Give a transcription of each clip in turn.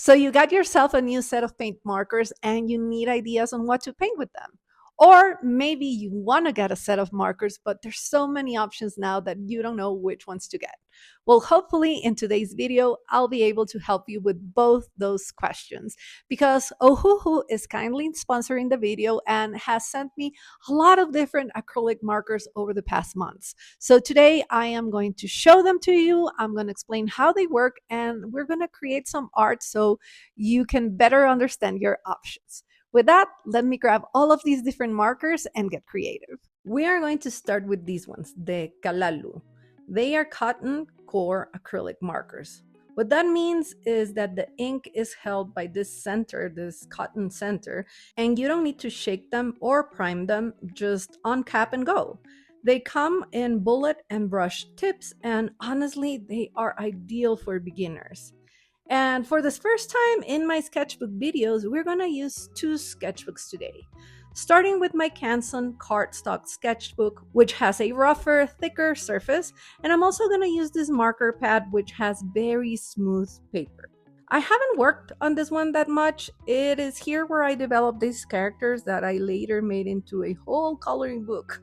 So you got yourself a new set of paint markers and you need ideas on what to paint with them. Or maybe you want to get a set of markers, but there's so many options now that you don't know which ones to get. Well, hopefully in today's video, I'll be able to help you with both those questions because Ohuhu is kindly sponsoring the video and has sent me a lot of different acrylic markers over the past months. So today I am going to show them to you. I'm going to explain how they work and we're going to create some art so you can better understand your options. With that, let me grab all of these different markers and get creative. We are going to start with these ones, the Kalalu. They are cotton core acrylic markers. What that means is that the ink is held by this center, this cotton center, and you don't need to shake them or prime them, just uncap and go. They come in bullet and brush tips, and honestly, they are ideal for beginners. And for this first time in my sketchbook videos, we're going to use two sketchbooks today. Starting with my Canson cardstock sketchbook, which has a rougher, thicker surface, and I'm also going to use this marker pad, which has very smooth paper. I haven't worked on this one that much. It is here where I developed these characters that I later made into a whole coloring book.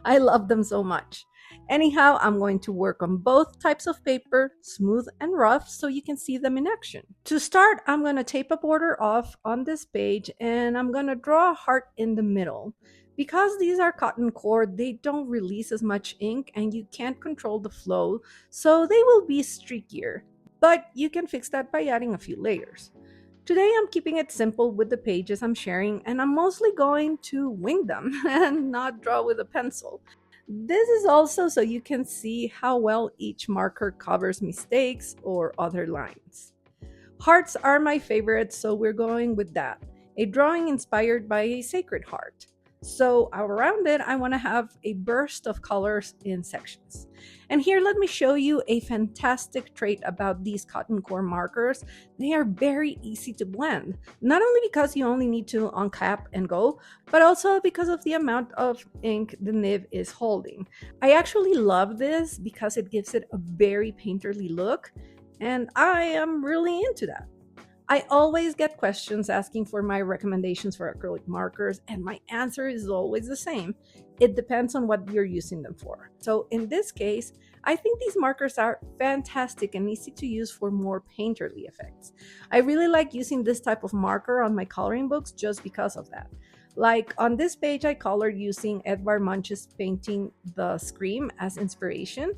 I love them so much. Anyhow, I'm going to work on both types of paper, smooth and rough, so you can see them in action. To start, I'm going to tape a border off on this page and I'm going to draw a heart in the middle. Because these are cotton core, they don't release as much ink and you can't control the flow, so they will be streakier. But you can fix that by adding a few layers. Today I'm keeping it simple with the pages I'm sharing and I'm mostly going to wing them and not draw with a pencil. This is also so you can see how well each marker covers mistakes or other lines. Hearts are my favorite, so we're going with that. A drawing inspired by a sacred heart. So around it, I want to have a burst of colors in sections. And here, let me show you a fantastic trait about these cotton core markers. They are very easy to blend, not only because you only need to uncap and go, but also because of the amount of ink the nib is holding. I actually love this because it gives it a very painterly look, and I am really into that. I always get questions asking for my recommendations for acrylic markers, and my answer is always the same. It depends on what you're using them for. So in this case, I think these markers are fantastic and easy to use for more painterly effects. I really like using this type of marker on my coloring books just because of that. Like on this page, I colored using Edvard Munch's painting The Scream as inspiration.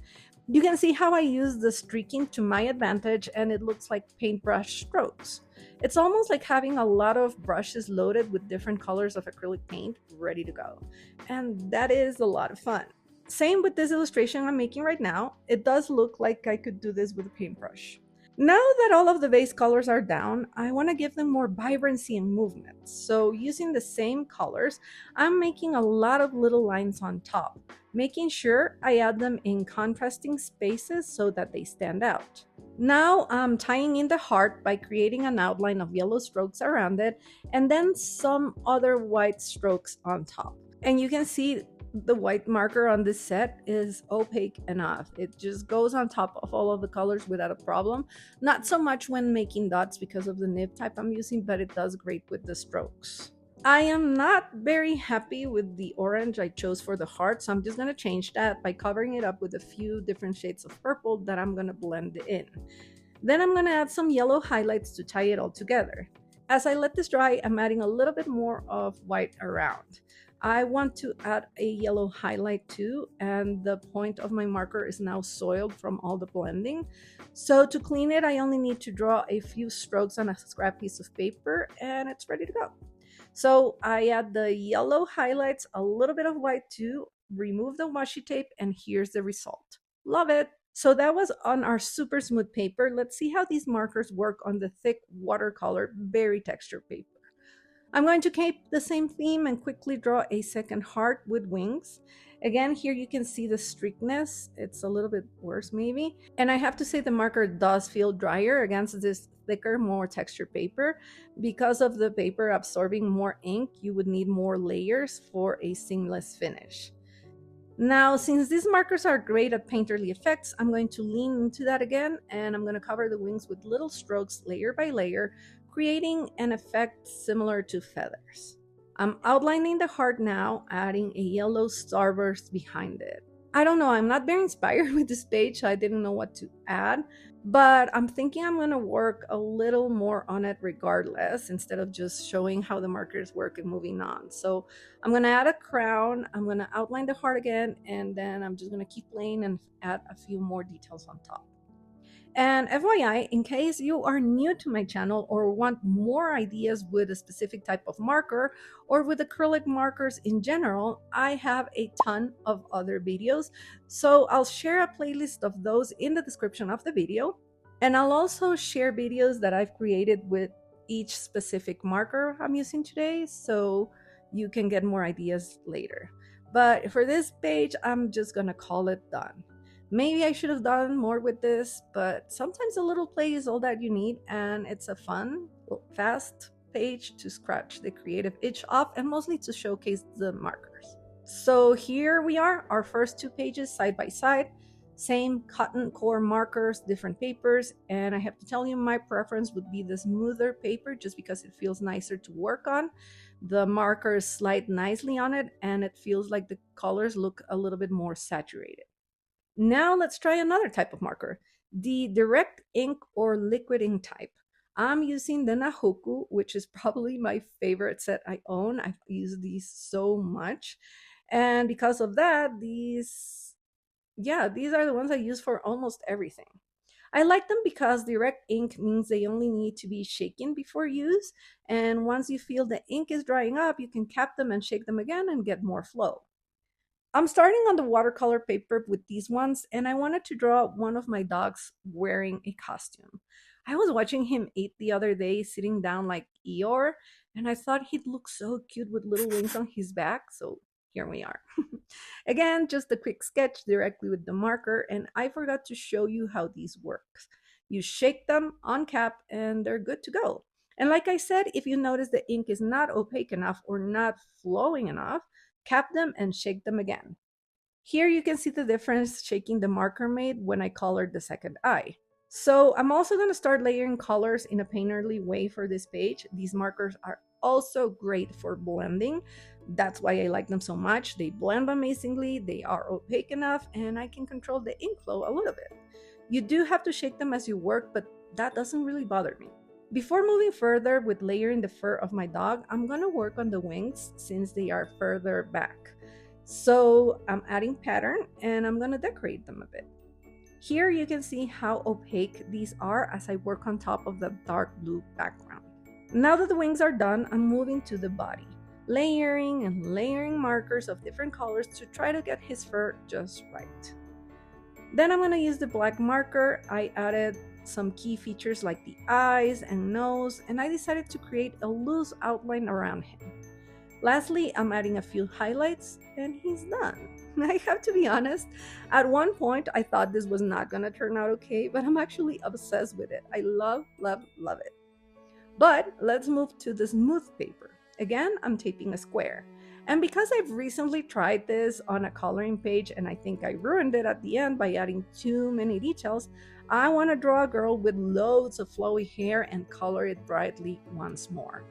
You can see how I use the streaking to my advantage and it looks like paintbrush strokes. It's almost like having a lot of brushes loaded with different colors of acrylic paint ready to go. And that is a lot of fun. Same with this illustration I'm making right now. It does look like I could do this with a paintbrush. Now that all of the base colors are down, I want to give them more vibrancy and movement. So using the same colors, I'm making a lot of little lines on top, making sure I add them in contrasting spaces so that they stand out. Now I'm tying in the heart by creating an outline of yellow strokes around it and then some other white strokes on top. And you can see the white marker on this set is opaque enough. It just goes on top of all of the colors without a problem. Not so much when making dots because of the nib type I'm using, but it does great with the strokes. I am not very happy with the orange I chose for the heart, so I'm just going to change that by covering it up with a few different shades of purple that I'm going to blend in. Then I'm going to add some yellow highlights to tie it all together. As I let this dry, I'm adding a little bit more of white around. I want to add a yellow highlight too, and the point of my marker is now soiled from all the blending. So to clean it, I only need to draw a few strokes on a scrap piece of paper and it's ready to go. So I add the yellow highlights, a little bit of white too, remove the washi tape, and here's the result. Love it! So that was on our super smooth paper. Let's see how these markers work on the thick watercolor, very textured paper. I'm going to keep the same theme and quickly draw a second heart with wings. Again, here you can see the streakness. It's a little bit worse maybe. And I have to say the marker does feel drier against this thicker, more textured paper. Because of the paper absorbing more ink, you would need more layers for a seamless finish. Now, since these markers are great at painterly effects, I'm going to lean into that again, and I'm going to cover the wings with little strokes layer by layer, creating an effect similar to feathers. I'm outlining the heart now, adding a yellow starburst behind it. I don't know, I'm not very inspired with this page, so I didn't know what to add, but I'm thinking I'm going to work a little more on it regardless, instead of just showing how the markers work and moving on. So I'm going to add a crown, I'm going to outline the heart again, and then I'm just going to keep playing and add a few more details on top. And FYI, in case you are new to my channel or want more ideas with a specific type of marker or with acrylic markers in general, I have a ton of other videos. So I'll share a playlist of those in the description of the video. And I'll also share videos that I've created with each specific marker I'm using today, so you can get more ideas later. But for this page, I'm just gonna call it done. Maybe I should have done more with this, but sometimes a little play is all that you need, and it's a fun, fast page to scratch the creative itch off and mostly to showcase the markers. So here we are, our first two pages side by side, same cotton core markers, different papers, and I have to tell you my preference would be the smoother paper just because it feels nicer to work on. The markers slide nicely on it and it feels like the colors look a little bit more saturated. Now let's try another type of marker, the direct ink or liquid ink type. I'm using the Nahoku, which is probably my favorite set I own. I've used these so much. And because of that, these are the ones I use for almost everything. I like them because direct ink means they only need to be shaken before use. And once you feel the ink is drying up, you can cap them and shake them again and get more flow. I'm starting on the watercolor paper with these ones, and I wanted to draw one of my dogs wearing a costume. I was watching him eat the other day, sitting down like Eeyore, and I thought he'd look so cute with little wings on his back, so here we are. Again, just a quick sketch directly with the marker, and I forgot to show you how these work. You shake them, uncap, and they're good to go. And like I said, if you notice the ink is not opaque enough or not flowing enough, cap them and shake them again. Here you can see the difference shaking the marker made when I colored the second eye. So I'm also going to start layering colors in a painterly way for this page. These markers are also great for blending. That's why I like them so much. They blend amazingly, they are opaque enough, and I can control the ink flow a little bit. You do have to shake them as you work, but that doesn't really bother me. Before moving further with layering the fur of my dog, I'm going to work on the wings since they are further back. So I'm adding pattern and I'm going to decorate them a bit. Here you can see how opaque these are as I work on top of the dark blue background. Now that the wings are done, I'm moving to the body, layering and layering markers of different colors to try to get his fur just right. Then I'm going to use the black marker. I added some key features like the eyes and nose, and I decided to create a loose outline around him. Lastly, I'm adding a few highlights and he's done. I have to be honest, at one point I thought this was not gonna turn out okay, but I'm actually obsessed with it. I love, love, love it. But let's move to the smooth paper. Again, I'm taping a square. And because I've recently tried this on a coloring page and I think I ruined it at the end by adding too many details, I want to draw a girl with loads of flowy hair and color it brightly once more.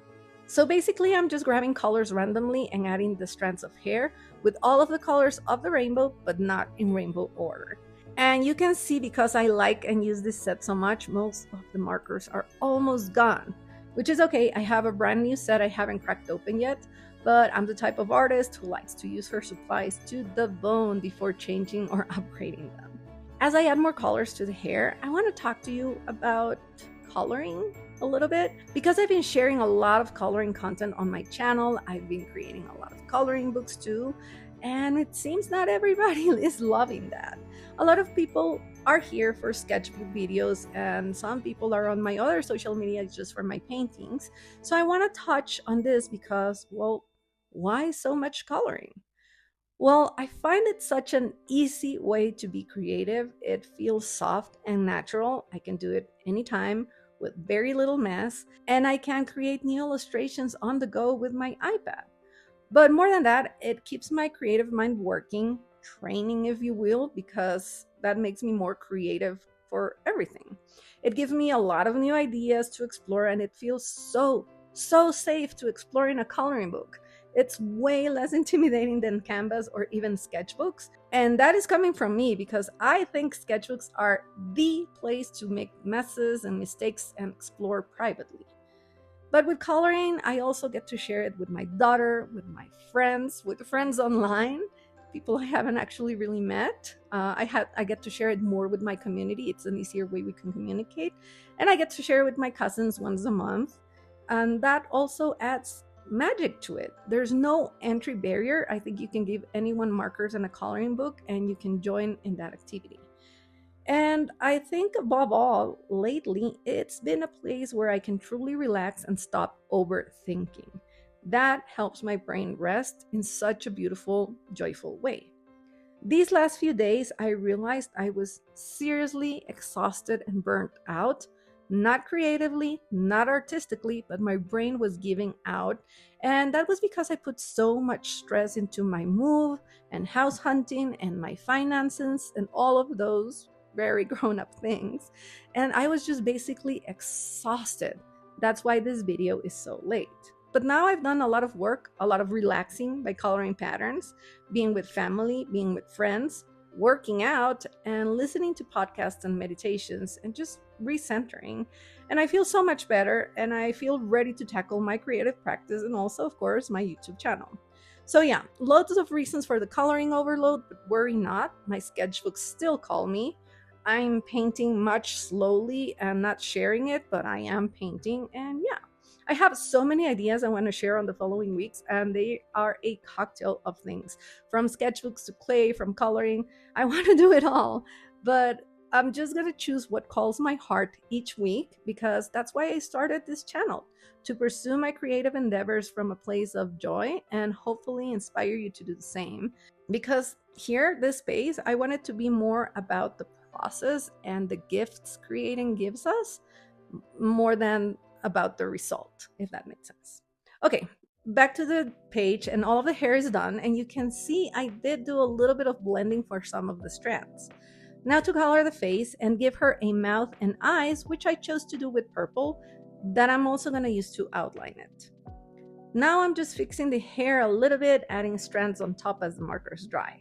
So basically, I'm just grabbing colors randomly and adding the strands of hair with all of the colors of the rainbow, but not in rainbow order. And you can see, because I like and use this set so much, most of the markers are almost gone, which is okay. I have a brand new set I haven't cracked open yet, but I'm the type of artist who likes to use her supplies to the bone before changing or upgrading them. As I add more colors to the hair, I want to talk to you about coloring a little bit, because I've been sharing a lot of coloring content on my channel. I've been creating a lot of coloring books too, and it seems not everybody is loving that. A lot of people are here for sketchbook videos, and some people are on my other social media just for my paintings. So I want to touch on this because, well, why so much coloring? Well, I find it such an easy way to be creative. It feels soft and natural. I can do it anytime with very little mess, and I can create new illustrations on the go with my iPad. But more than that, it keeps my creative mind working, training, if you will, because that makes me more creative for everything. It gives me a lot of new ideas to explore, and it feels so safe to explore in a coloring book. It's way less intimidating than Canvas or even sketchbooks. And that is coming from me because I think sketchbooks are the place to make messes and mistakes and explore privately. But with coloring, I also get to share it with my daughter, with friends online, people I haven't actually really met. I get to share it more with my community. It's an easier way we can communicate, and I get to share it with my cousins once a month, and that also adds magic to it. There's no entry barrier. I think you can give anyone markers and a coloring book, and you can join in that activity. And I think above all, lately, it's been a place where I can truly relax and stop overthinking. That helps my brain rest in such a beautiful, joyful way. These last few days, I realized I was seriously exhausted and burnt out. Not creatively, not artistically, but my brain was giving out. And that was because I put so much stress into my move and house hunting and my finances and all of those very grown up things. And I was just basically exhausted. That's why this video is so late. But now I've done a lot of work, a lot of relaxing by coloring patterns, being with family, being with friends, working out, and listening to podcasts and meditations, and just recentering. And I feel so much better, and I feel ready to tackle my creative practice and also, of course, my YouTube channel. So, yeah, loads of reasons for the coloring overload, but worry not, my sketchbooks still call me. I'm painting much slowly and not sharing it, but I am painting, and yeah. I have so many ideas I want to share on the following weeks, and they are a cocktail of things from sketchbooks to clay, from coloring. I want to do it all, but I'm just going to choose what calls my heart each week because that's why I started this channel to pursue my creative endeavors from a place of joy and hopefully inspire you to do the same. Because here, this space, I want it to be more about the process and the gifts creating gives us more than about the result, if that makes sense. Okay, back to the page, and all of the hair is done, and you can see I did do a little bit of blending for some of the strands. Now to color the face and give her a mouth and eyes, which I chose to do with purple, that I'm also going to use to outline it. Now I'm just fixing the hair a little bit, adding strands on top as the markers dry.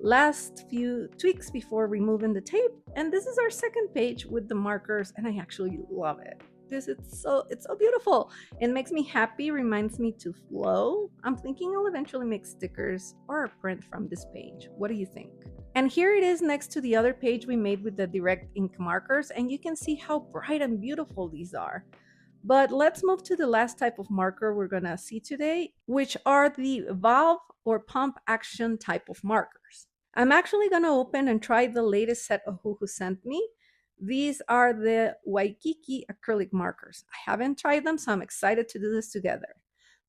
Last few tweaks before removing the tape, and this is our second page with the markers, and I actually love it. It's so beautiful. It makes me happy, reminds me to flow. I'm thinking I'll eventually make stickers or a print from this page. What do you think? And here it is next to the other page we made with the direct ink markers, and you can see how bright and beautiful these are. But let's move to the last type of marker we're gonna see today, which are the valve or pump action type of markers. I'm actually gonna open and try the latest set of Who sent me. These are the Waikiki acrylic markers. I haven't tried them, so I'm excited to do this together.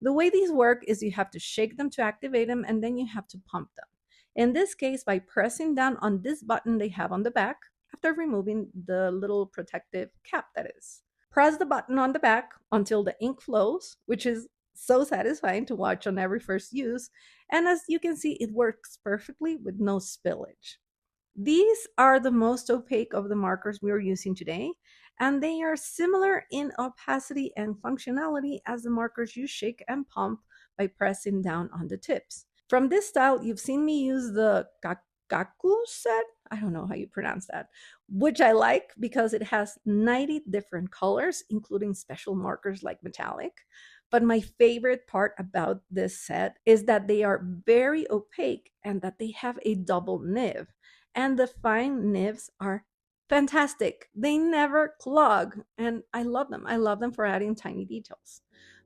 The way these work is you have to shake them to activate them, and then you have to pump them. In this case, by pressing down on this button they have on the back, after removing the little protective cap that is. Press the button on the back until the ink flows, which is so satisfying to watch on every first use. And as you can see, it works perfectly with no spillage. These are the most opaque of the markers we are using today, and they are similar in opacity and functionality as the markers you shake and pump by pressing down on the tips. From this style, you've seen me use the Kaku set. I don't know how you pronounce that, which I like because it has 90 different colors, including special markers like metallic. But my favorite part about this set is that they are very opaque and that they have a double nib. And the fine nibs are fantastic. They never clog, and I love them. I love them for adding tiny details.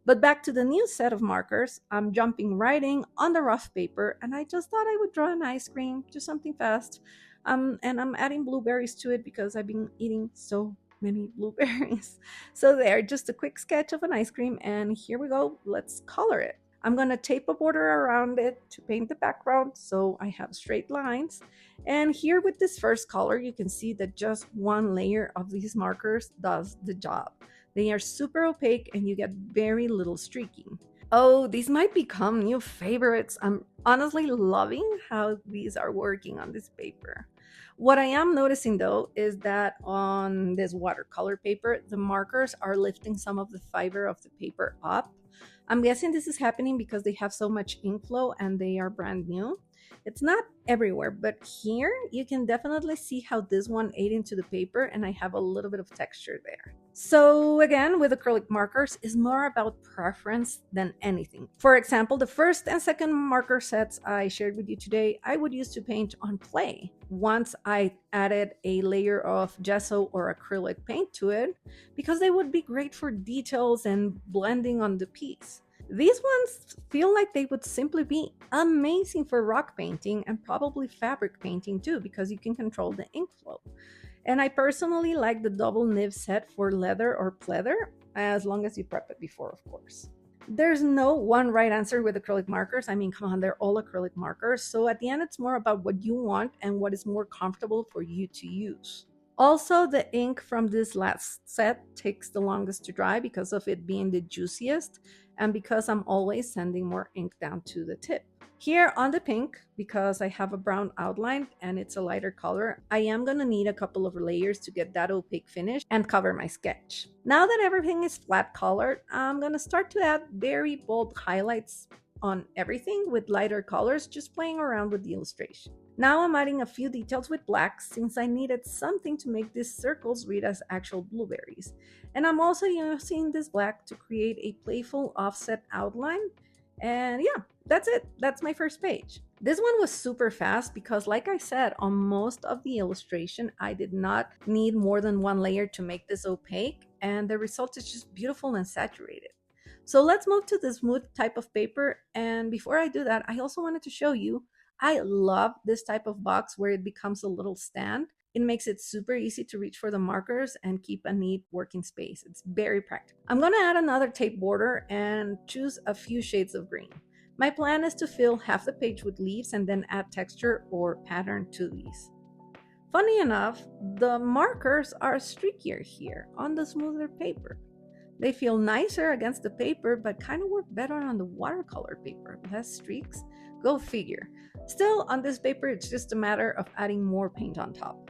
But back to the new set of markers, I'm jumping right in on the rough paper, and I just thought I would draw an ice cream, do something fast. And I'm adding blueberries to it because I've been eating so many blueberries. So there, just a quick sketch of an ice cream, and here we go. Let's color it. I'm gonna tape a border around it to paint the background so I have straight lines. And here with this first color, you can see that just one layer of these markers does the job. They are super opaque and you get very little streaking. Oh, these might become new favorites. I'm honestly loving how these are working on this paper. What I am noticing though is that on this watercolor paper, the markers are lifting some of the fiber of the paper up. I'm guessing this is happening because they have so much ink flow and they are brand new. It's not everywhere, but here you can definitely see how this one ate into the paper and I have a little bit of texture there. So again, with acrylic markers, is more about preference than anything. For example, the first and second marker sets I shared with you today, I would use to paint on clay. Once I added a layer of gesso or acrylic paint to it, because they would be great for details and blending on the piece. These ones feel like they would simply be amazing for rock painting and probably fabric painting too, because you can control the ink flow. And I personally like the double nib set for leather or pleather, as long as you prep it before, of course. There's no one right answer with acrylic markers. I mean, come on, they're all acrylic markers. So at the end, it's more about what you want and what is more comfortable for you to use. Also, the ink from this last set takes the longest to dry because of it being the juiciest and because I'm always sending more ink down to the tip. Here on the pink, because I have a brown outline and it's a lighter color, I am going to need a couple of layers to get that opaque finish and cover my sketch. Now that everything is flat colored, I'm going to start to add very bold highlights on everything with lighter colors, just playing around with the illustration. Now I'm adding a few details with black since I needed something to make these circles read as actual blueberries. And I'm also using this black to create a playful offset outline. And yeah, that's it. That's my first page. This one was super fast because, like I said, on most of the illustration, I did not need more than one layer to make this opaque, and the result is just beautiful and saturated. So let's move to the smooth type of paper. And before I do that, I also wanted to show you, I love this type of box where it becomes a little stand. It makes it super easy to reach for the markers and keep a neat working space. It's very practical. I'm going to add another tape border and choose a few shades of green. My plan is to fill half the page with leaves and then add texture or pattern to these. Funny enough, the markers are streakier here on the smoother paper. They feel nicer against the paper, but kind of work better on the watercolor paper. Less streaks. Go figure. Still, on this paper, it's just a matter of adding more paint on top.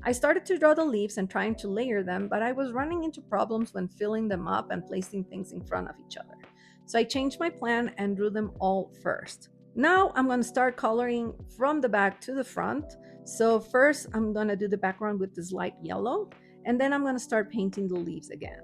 I started to draw the leaves and trying to layer them, but I was running into problems when filling them up and placing things in front of each other. So I changed my plan and drew them all first. Now I'm going to start coloring from the back to the front. So first I'm going to do the background with this light yellow, and then I'm going to start painting the leaves again,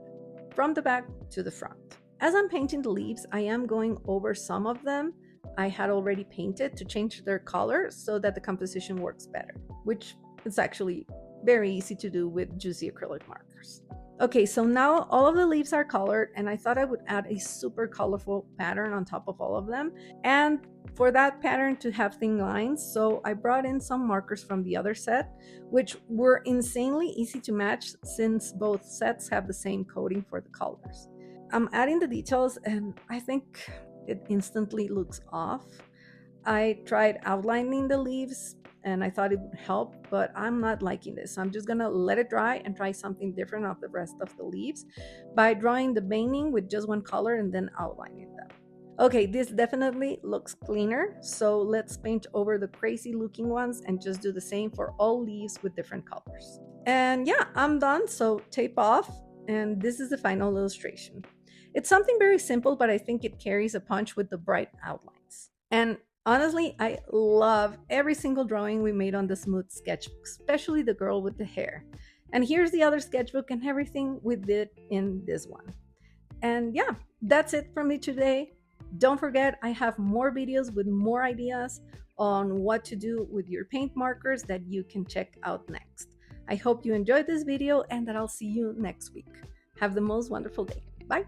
from the back to the front. As I'm painting the leaves, I am going over some of them I had already painted to change their color so that the composition works better, which is actually very easy to do with juicy acrylic markers. Okay, so now all of the leaves are colored, and I thought I would add a super colorful pattern on top of all of them. And for that pattern to have thin lines, so I brought in some markers from the other set, which were insanely easy to match since both sets have the same coating for the colors. I'm adding the details, and I think it instantly looks off. I tried outlining the leaves and I thought it would help, but I'm not liking this. I'm just gonna let it dry and try something different of the rest of the leaves by drawing the veining with just one color and then outlining them. Okay, this definitely looks cleaner, so let's paint over the crazy looking ones and just do the same for all leaves with different colors. And yeah, I'm done, so tape off, and this is the final illustration. It's something very simple, but I think it carries a punch with the bright outlines. And honestly, I love every single drawing we made on the smooth sketchbook, especially the girl with the hair. And here's the other sketchbook and everything we did in this one. And yeah, that's it from me today. Don't forget, I have more videos with more ideas on what to do with your paint markers that you can check out next. I hope you enjoyed this video and that I'll see you next week. Have the most wonderful day. Bye.